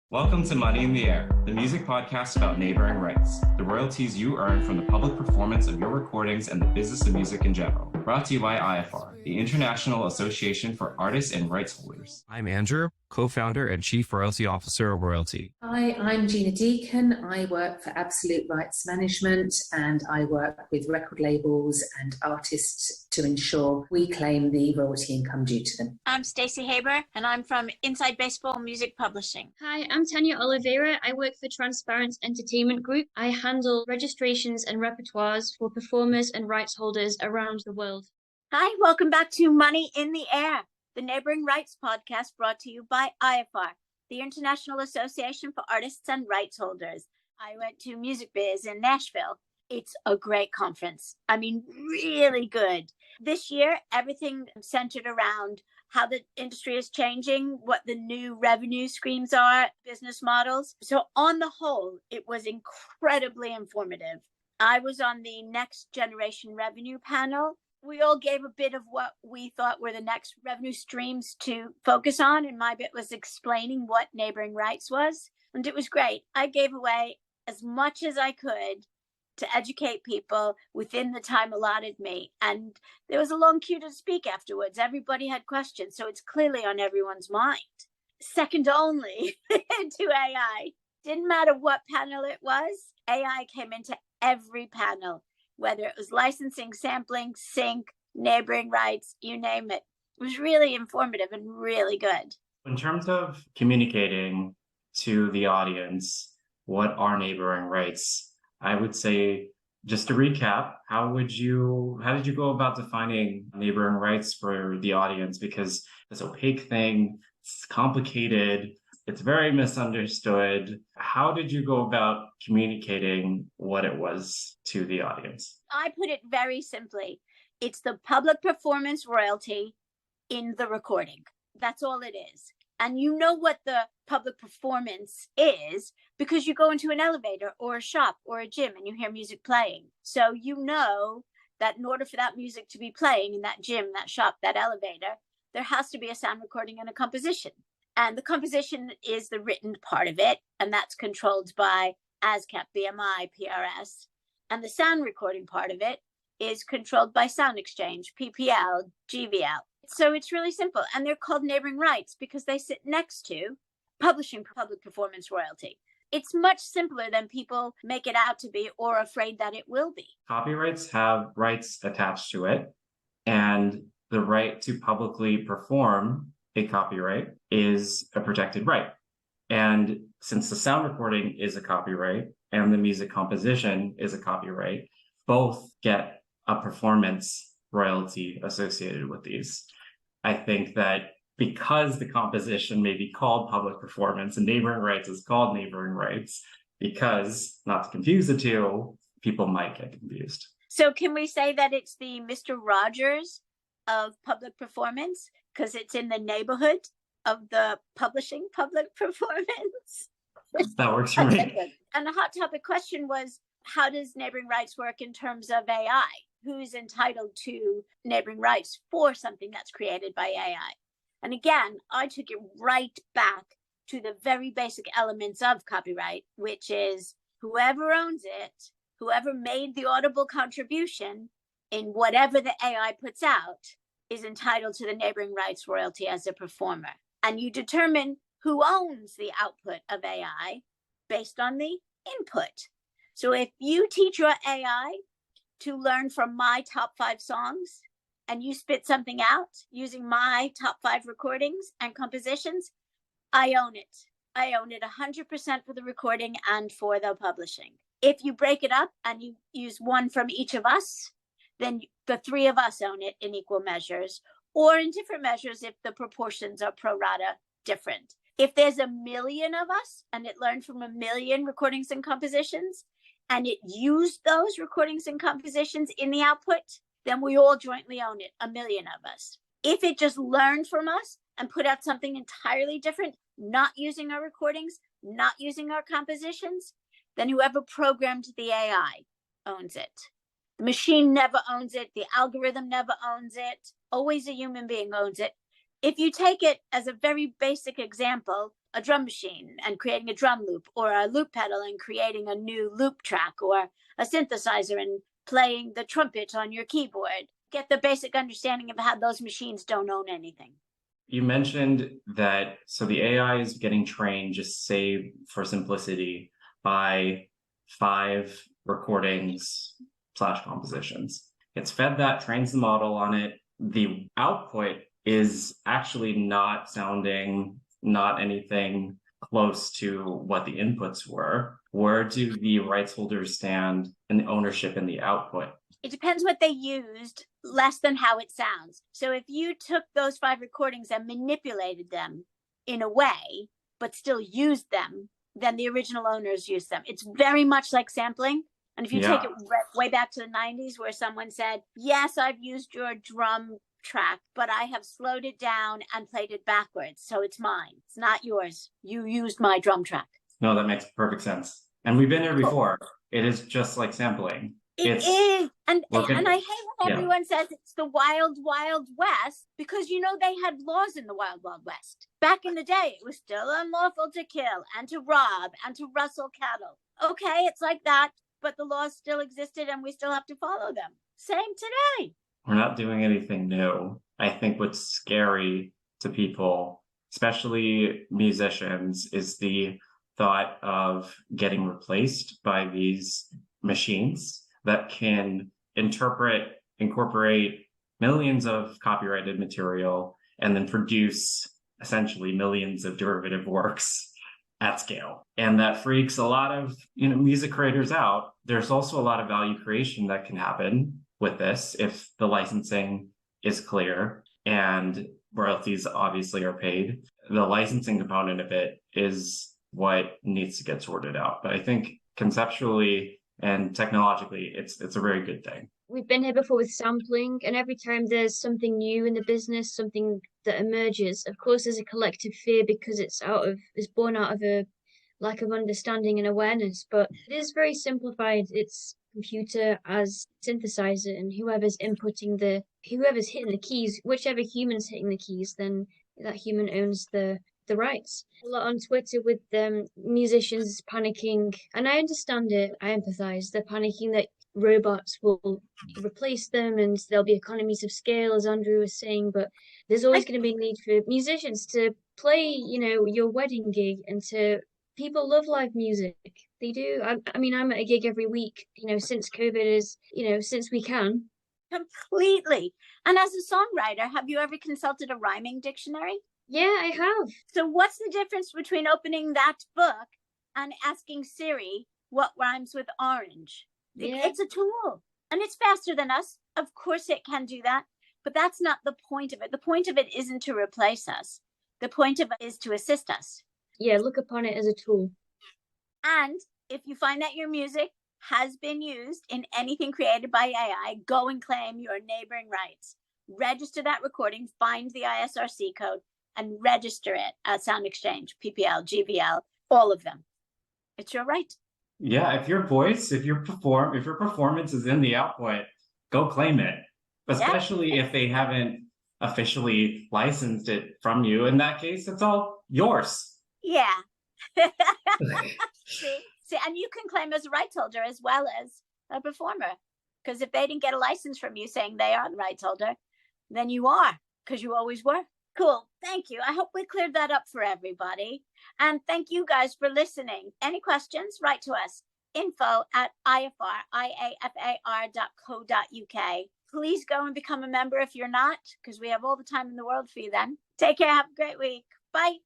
Welcome to Money in the Air, the music podcast about neighboring rights, the royalties you earn from the public performance of your recordings and the business of music in general. Brought to you by IFR, the International Association for Artists and Rights Holders. I'm Andrew, co-founder and chief royalty officer of Royalty. Hi, I'm Gina Deacon. I work for Absolute Rights Management and I work with record labels and artists to ensure we claim the royalty income due to them. I'm Stacey Haber and I'm from Inside Baseball Music Publishing. Hi, I'm Tanya Oliveira. I work for Transparent Entertainment Group. I handle registrations and repertoires for performers and rights holders around the world. Hi, welcome back to Money in the Air, the Neighboring Rights podcast brought to you by IFR, the International Association for Artists and Rights Holders. I went to Music Biz in Nashville. It's a great conference. I mean, really good. This year, everything centered around how the industry is changing, what the new revenue streams are, business models. So on the whole, it was incredibly informative. I was on the next generation revenue panel. We all gave a bit of what we thought were the next revenue streams to focus on. And my bit was explaining what neighboring rights was. And it was great. I gave away as much as I could to educate people within the time allotted me. And there was a long queue to speak afterwards. Everybody had questions, so it's clearly on everyone's mind. Second only to AI. Didn't matter what panel it was, AI came into every panel, whether it was licensing, sampling, sync, neighboring rights, you name it. It was really informative and really good. In terms of communicating to the audience what are neighboring rights, I would say, just to recap, how did you go about defining neighboring rights for the audience? Because this opaque thing, it's complicated, it's very misunderstood. How did you go about communicating what it was to the audience? I put it very simply. It's the public performance royalty in the recording. That's all it is. And you know what the public performance is because you go into an elevator or a shop or a gym and you hear music playing. So you know that in order for that music to be playing in that gym, that shop, that elevator, there has to be a sound recording and a composition. And the composition is the written part of it, and that's controlled by ASCAP, BMI, PRS. And the sound recording part of it is controlled by Sound Exchange, PPL, GVL. So it's really simple. And they're called neighboring rights because they sit next to publishing public performance royalty. It's much simpler than people make it out to be or afraid that it will be. Copyrights have rights attached to it, and the right to publicly perform a copyright is a protected right. And since the sound recording is a copyright and the music composition is a copyright, both get a performance royalty associated with these. I think that because the composition may be called public performance and neighboring rights is called neighboring rights, because, not to confuse the two, people might get confused. So can we say that it's the Mr. Rogers of public performance because it's in the neighborhood of the publishing public performance? That works for me. And the hot topic question was, how does neighboring rights work in terms of AI? Who's entitled to neighboring rights for something that's created by AI? And again, I took it right back to the very basic elements of copyright, which is whoever owns it, whoever made the audible contribution in whatever the AI puts out is entitled to the neighboring rights royalty as a performer. And you determine who owns the output of AI based on the input. So if you teach your AI to learn from my top 5 songs and you spit something out using my top 5 recordings and compositions, I own it. I own it 100% for the recording and for the publishing. If you break it up and you use one from each of us, then the 3 of us own it in equal measures or in different measures if the proportions are pro rata different. If there's 1 million of us and it learned from 1 million recordings and compositions and it used those recordings and compositions in the output, then we all jointly own it, 1 million of us. If it just learned from us and put out something entirely different, not using our recordings, not using our compositions, then whoever programmed the AI owns it. The machine never owns it. The algorithm never owns it. Always a human being owns it. If you take it as a very basic example, a drum machine and creating a drum loop, or a loop pedal and creating a new loop track, or a synthesizer and playing the trumpet on your keyboard. Get the basic understanding of how those machines don't own anything. You mentioned that, so the AI is getting trained, just say for simplicity, by 5 recordings / compositions. It's fed that, trains the model on it. The output is actually not sounding, not anything close to what the inputs were. Where do the rights holders stand in the ownership in the output? It depends what they used, less than how it sounds. So if you took those 5 recordings and manipulated them in a way, but still used them, then the original owners used them. It's very much like sampling. And if you take it way back to the 90s, where someone said, yes, I've used your drum track, but I have slowed it down and played it backwards. So it's mine. It's not yours. You used my drum track. No, that makes perfect sense. And we've been there before. It is just like sampling. It is. And I hate when Yeah. everyone says it's the wild, wild west, because, you know, they had laws in the wild, wild west. Back in the day, it was still unlawful to kill and to rob and to rustle cattle. Okay, it's like that, but the laws still existed and we still have to follow them. Same today. We're not doing anything new. I think what's scary to people, especially musicians, is the thought of getting replaced by these machines that can incorporate millions of copyrighted material and then produce essentially millions of derivative works at scale. And that freaks a lot of, music creators out. There's also a lot of value creation that can happen with this if the licensing is clear and royalties obviously are paid. The licensing component of it is what needs to get sorted out. But I think conceptually and technologically, it's a very good thing. We've been here before with sampling, and every time there's something new in the business, something that emerges, of course there's a collective fear because it's born out of a lack of understanding and awareness. But it is very simplified. It's computer as synthesizer, and whoever's hitting the keys, whichever human's hitting the keys, then that human owns the rights. A lot on Twitter with musicians panicking, and I understand it. I empathize. They're panicking that robots will replace them and there'll be economies of scale, as Andrew was saying, but there's always going to be a need for musicians to play, your wedding gig, and people love live music. They do. I mean, I'm at a gig every week, since COVID since we can. Completely. And as a songwriter, have you ever consulted a rhyming dictionary? Yeah, I have. So what's the difference between opening that book and asking Siri what rhymes with orange? Yeah. It's a tool, and it's faster than us. Of course it can do that, but that's not the point of it. The point of it isn't to replace us. The point of it is to assist us. Yeah, look upon it as a tool. And if you find that your music has been used in anything created by AI, go and claim your neighboring rights. Register that recording, find the ISRC code, and register it at Sound Exchange, PPL, GVL, all of them. It's your right. Yeah, if your performance is in the output, go claim it. Especially if they haven't officially licensed it from you. In that case, it's all yours. Yeah. See, and you can claim as a rights holder as well as a performer. Because if they didn't get a license from you saying they are the rights holder, then you are, because you always were. Cool. Thank you. I hope we cleared that up for everybody. And thank you guys for listening. Any questions? Write to us. info@iafar.co.uk. Please go and become a member if you're not, because we have all the time in the world for you then. Take care. Have a great week. Bye.